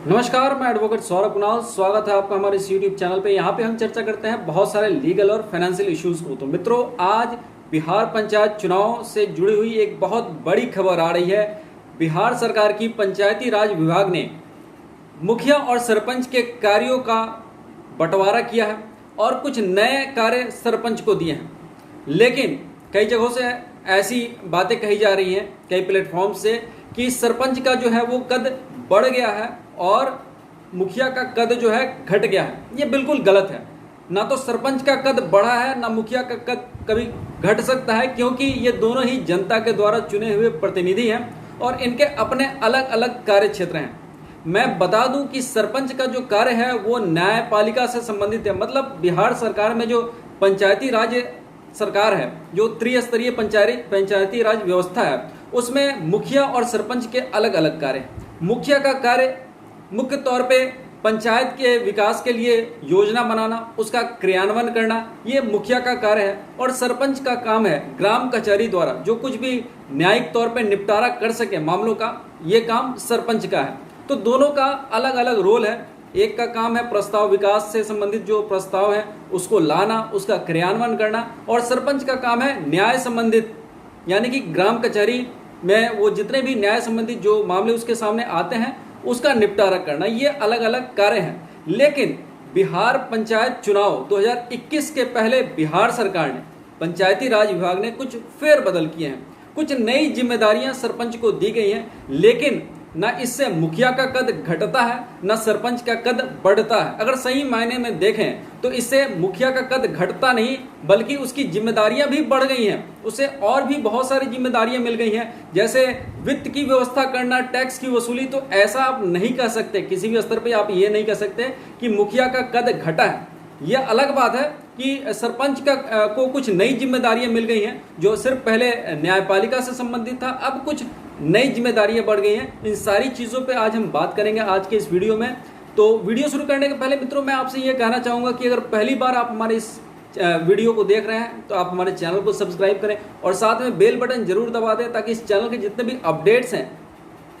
नमस्कार, मैं एडवोकेट सौरभ कुणाल। स्वागत है आपका हमारे इस यूट्यूब चैनल पे। यहाँ पे हम चर्चा करते हैं बहुत सारे लीगल और फाइनेंशियल इश्यूज को। तो मित्रों, आज बिहार पंचायत चुनाव से जुड़ी हुई एक बहुत बड़ी खबर आ रही है। बिहार सरकार की पंचायती राज विभाग ने मुखिया और सरपंच के कार्यों का बंटवारा किया है और कुछ नए कार्य सरपंच को दिए हैं। लेकिन कई जगहों से ऐसी बातें कही जा रही हैं, कई प्लेटफॉर्म से, कि सरपंच का जो है वो कद बढ़ गया है और मुखिया का कद जो है घट गया है। ये बिल्कुल गलत है। ना तो सरपंच का कद बढ़ा है, ना मुखिया का कद कभी घट सकता है, क्योंकि ये दोनों ही जनता के द्वारा चुने हुए प्रतिनिधि हैं और इनके अपने अलग अलग कार्य क्षेत्र हैं। मैं बता दूं कि सरपंच का जो कार्य है वो न्यायपालिका से संबंधित है। मतलब बिहार सरकार में जो पंचायती राज सरकार है, जो त्रिस्तरीय पंचायती राज व्यवस्था है, उसमें मुखिया और सरपंच के अलग अलग कार्य हैं। मुखिया का कार्य मुख्य तौर पे पंचायत के विकास के लिए योजना बनाना, उसका क्रियान्वयन करना, ये मुखिया का कार्य है। और सरपंच का काम है ग्राम कचहरी द्वारा जो कुछ भी न्यायिक तौर पे निपटारा कर सके मामलों का, ये काम सरपंच का है। तो दोनों का अलग अलग रोल है। एक का काम है प्रस्ताव विकास से संबंधित जो प्रस्ताव है उसको लाना, उसका क्रियान्वयन करना, और सरपंच का काम है न्याय संबंधित, यानी कि ग्राम कचहरी में वो जितने भी न्याय संबंधित जो मामले उसके सामने आते हैं उसका निपटारा करना। ये अलग अलग कार्य हैं। लेकिन बिहार पंचायत चुनाव 2021 के पहले बिहार सरकार ने, पंचायती राज विभाग ने कुछ फेरबदल किए हैं। कुछ नई जिम्मेदारियां सरपंच को दी गई हैं, लेकिन ना इससे मुखिया का कद घटता है, ना सरपंच का कद बढ़ता है। अगर सही मायने में देखें तो इससे मुखिया का कद घटता नहीं, बल्कि उसकी जिम्मेदारियां भी बढ़ गई हैं। उसे और भी बहुत सारी जिम्मेदारियां मिल गई हैं, जैसे वित्त की व्यवस्था करना, टैक्स की वसूली। तो ऐसा आप नहीं कह सकते, किसी भी स्तर पे आप ये नहीं कह सकते कि मुखिया का कद घटा है। यह अलग बात है कि सरपंच को कुछ नई जिम्मेदारियां मिल गई हैं, जो सिर्फ पहले न्यायपालिका से संबंधित था, अब कुछ नई जिम्मेदारियां बढ़ गई हैं। इन सारी चीज़ों पे आज हम बात करेंगे आज के इस वीडियो में। तो वीडियो शुरू करने के पहले मित्रों, मैं आपसे ये कहना चाहूँगा कि अगर पहली बार आप हमारे इस वीडियो को देख रहे हैं तो आप हमारे चैनल को सब्सक्राइब करें और साथ में बेल बटन जरूर दबा दें, ताकि इस चैनल के जितने भी अपडेट्स हैं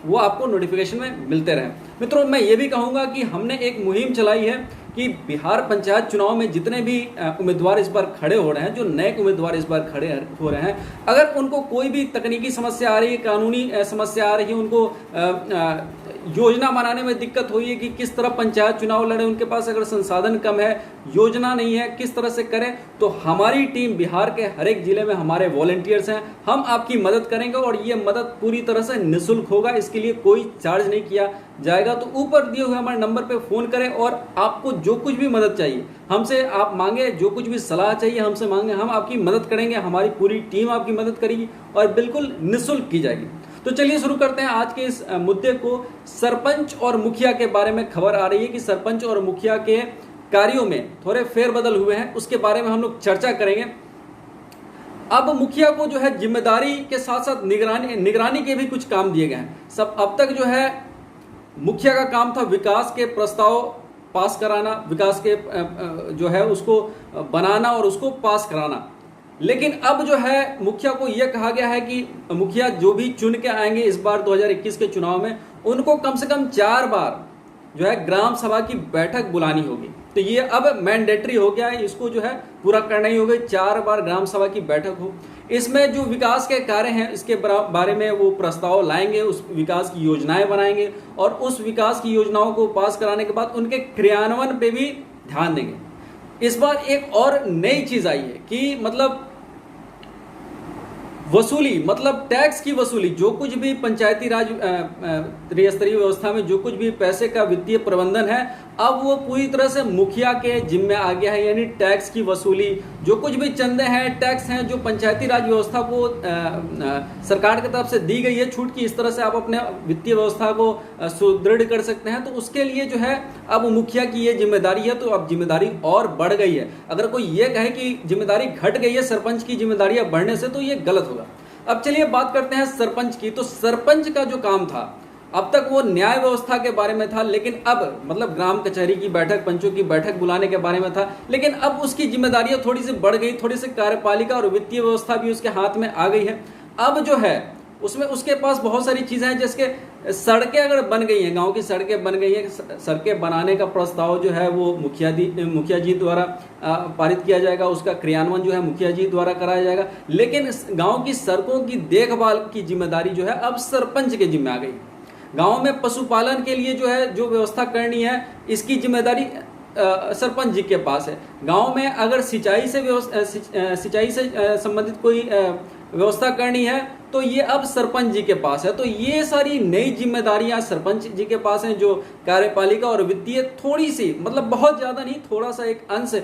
वो आपको नोटिफिकेशन में मिलते रहें। मित्रों, मैं ये भी कहूँगा कि हमने एक मुहिम चलाई है कि बिहार पंचायत चुनाव में जितने भी उम्मीदवार इस बार खड़े हो रहे हैं, जो नए उम्मीदवार इस बार खड़े हो रहे हैं, अगर उनको कोई भी तकनीकी समस्या आ रही है, कानूनी समस्या आ रही है, उनको योजना बनाने में दिक्कत हुई है कि किस तरह पंचायत चुनाव लड़े, उनके पास अगर संसाधन कम है, योजना नहीं है, किस तरह से करें, तो हमारी टीम बिहार के हर एक जिले में हमारे वॉलंटियर्स हैं, हम आपकी मदद करेंगे। और ये मदद पूरी तरह से निःशुल्क होगा, इसके लिए कोई चार्ज नहीं किया जाएगा। तो ऊपर दिए हुए हमारे नंबर पे फ़ोन करें और आपको जो कुछ भी मदद चाहिए हमसे आप मांगे, जो कुछ भी सलाह चाहिए हमसे मांगे, हम आपकी मदद करेंगे। हमारी पूरी टीम आपकी मदद करेगी और बिल्कुल निःशुल्क की जाएगी। तो चलिए शुरू करते हैं आज के इस मुद्दे को। सरपंच और मुखिया के बारे में खबर आ रही है कि सरपंच और मुखिया के कार्यों में थोड़े फेरबदल हुए हैं, उसके बारे में हम लोग चर्चा करेंगे। अब मुखिया को जो है जिम्मेदारी के साथ साथ निगरानी के भी कुछ काम दिए गए हैं। सब अब तक जो है मुखिया का काम था विकास के प्रस्ताव पास कराना, विकास के जो है उसको बनाना और उसको पास कराना। लेकिन अब जो है मुखिया को यह कहा गया है कि मुखिया जो भी चुन के आएंगे इस बार 2021 के चुनाव में, उनको कम से कम 4 बार जो है ग्राम सभा की बैठक बुलानी होगी। तो ये अब मैंडेटरी हो गया है, इसको जो है पूरा करना ही होगा, 4 बार ग्राम सभा की बैठक हो। इसमें जो विकास के कार्य हैं इसके बारे में वो प्रस्ताव लाएंगे, उस विकास की योजनाएं बनाएंगे और उस विकास की योजनाओं को पास कराने के बाद उनके क्रियान्वयन पे भी ध्यान देंगे। इस बार एक और नई चीज आई है कि मतलब वसूली, मतलब टैक्स की वसूली, जो कुछ भी पंचायती राज त्रिस्तरीय व्यवस्था में जो कुछ भी पैसे का वित्तीय प्रबंधन है, अब वो पूरी तरह से मुखिया के जिम्मे आ गया है। यानी टैक्स की वसूली, जो कुछ भी चंदे हैं, टैक्स हैं, जो पंचायती राज व्यवस्था को सरकार की तरफ से दी गई है छूट की, इस तरह से आप अपने वित्तीय व्यवस्था को सुदृढ़ कर सकते हैं। तो उसके लिए जो है अब मुखिया की ये जिम्मेदारी है, तो अब जिम्मेदारी और बढ़ गई है। अगर कोई ये कहे कि जिम्मेदारी घट गई है सरपंच की जिम्मेदारियां बढ़ने से, तो ये गलत होगा। अब चलिए बात करते हैं सरपंच की। तो सरपंच का जो काम था, अब तक वो न्याय व्यवस्था के बारे में था, लेकिन अब मतलब ग्राम कचहरी की बैठक, पंचों की बैठक बुलाने के बारे में था, लेकिन अब उसकी जिम्मेदारियां थोड़ी सी बढ़ गई, थोड़ी सी कार्यपालिका और वित्तीय व्यवस्था भी उसके हाथ में आ गई है। अब जो है उसमें उसके पास बहुत सारी चीज़ें हैं, जैसे सड़कें अगर बन गई हैं, गांव की सड़कें बन गई हैं, सड़कें बनाने का प्रस्ताव जो है वो मुखिया जी द्वारा पारित किया जाएगा, उसका क्रियान्वयन जो है मुखिया जी द्वारा कराया जाएगा। लेकिन गांव की सड़कों की देखभाल की जिम्मेदारी जो है अब सरपंच के जिम्मे आ गई। गांव में पशुपालन के लिए जो है जो व्यवस्था करनी है, इसकी जिम्मेदारी सरपंच जी के पास है। गांव में अगर सिंचाई से संबंधित कोई व्यवस्था करनी है तो ये अब सरपंच जी के पास है। तो ये सारी नई जिम्मेदारियां सरपंच जी के पास हैं, जो कार्यपालिका और वित्तीय थोड़ी सी, मतलब बहुत ज़्यादा नहीं, थोड़ा सा एक अंश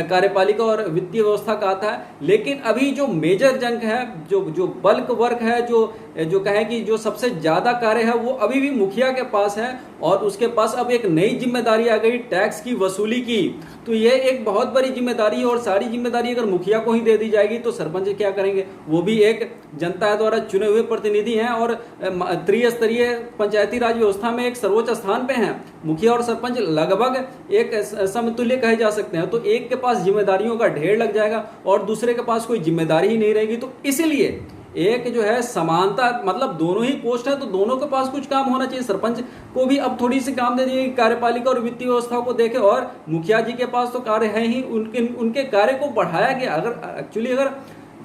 कार्यपालिका और वित्तीय व्यवस्था का आता है। लेकिन अभी जो मेजर जंग है, जो बल्क वर्क है, जो कहें कि जो सबसे ज़्यादा कार्य है, वो अभी भी मुखिया के पास है। और उसके पास अब एक नई जिम्मेदारी आ गई, टैक्स की वसूली की। तो ये एक बहुत बड़ी जिम्मेदारी है, और सारी जिम्मेदारी अगर मुखिया को ही दे दी जाएगी तो सरपंच क्या करेंगे? वो भी एक जनता द्वारा चुने हुए प्रतिनिधि हैं और त्रिस्तरीय पंचायती राज व्यवस्था में एक सर्वोच्च स्थान पे हैं। मुखिया और सरपंच लगभग एक समतुल्य कहे जा सकते हैं। तो एक के पास जिम्मेदारियों का ढेर लग जाएगा और दूसरे के पास कोई जिम्मेदारी ही नहीं रहेगी। तो इसीलिए एक जो है समानता, मतलब दोनों ही पोस्ट है तो दोनों के पास कुछ काम होना चाहिए। सरपंच को भी अब थोड़ी सी काम दे दिए, कार्यपालिका और वित्तीय व्यवस्था को देखे, और मुखिया जी के पास तो कार्य है ही, उनके कार्य को बढ़ाया गया। अगर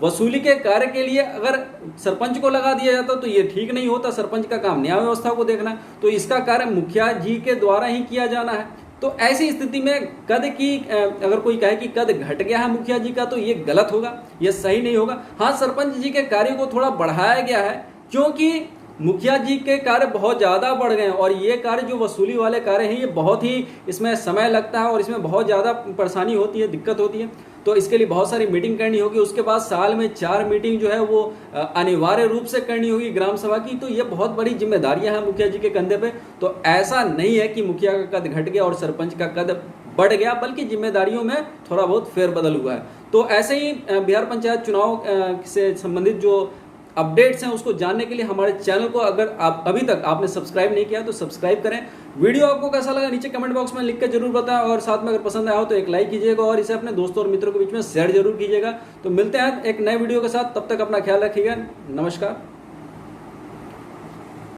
वसूली के कार्य के लिए अगर सरपंच को लगा दिया जाता तो ये ठीक नहीं होता। सरपंच का काम न्याय व्यवस्था को देखना, तो इसका कार्य मुखिया जी के द्वारा ही किया जाना है। तो ऐसी स्थिति में कद की, अगर कोई कहे कि कद घट गया है मुखिया जी का, तो ये गलत होगा, ये सही नहीं होगा। हाँ, सरपंच जी के कार्य को थोड़ा बढ़ाया गया है, क्योंकि मुखिया जी के कार्य बहुत ज़्यादा बढ़ गए हैं। और ये कार्य जो वसूली वाले कार्य हैं, ये बहुत ही, इसमें समय लगता है और इसमें बहुत ज़्यादा परेशानी होती है, दिक्कत होती है। तो इसके लिए बहुत सारी मीटिंग करनी होगी। उसके बाद साल में 4 मीटिंग जो है वो अनिवार्य रूप से करनी होगी ग्राम सभा की। तो ये बहुत बड़ी जिम्मेदारियां हैं मुखिया जी के कंधे पे। तो ऐसा नहीं है कि मुखिया का कद घट गया और सरपंच का कद बढ़ गया, बल्कि जिम्मेदारियों में थोड़ा बहुत फेरबदल हुआ है। तो ऐसे ही बिहार पंचायत चुनाव से संबंधित जो अपडेट्स हैं उसको जानने के लिए हमारे चैनल को अगर आप अभी तक आपने सब्सक्राइब नहीं किया तो सब्सक्राइब करें। वीडियो आपको कैसा लगा नीचे कमेंट बॉक्स में लिख कर जरूर बताएं, और साथ में अगर पसंद आया हो तो एक लाइक कीजिएगा और इसे अपने दोस्तों और मित्रों के बीच में शेयर जरूर कीजिएगा। तो मिलते हैं एक नए वीडियो के साथ, तब तक अपना ख्याल रखिएगा। नमस्कार।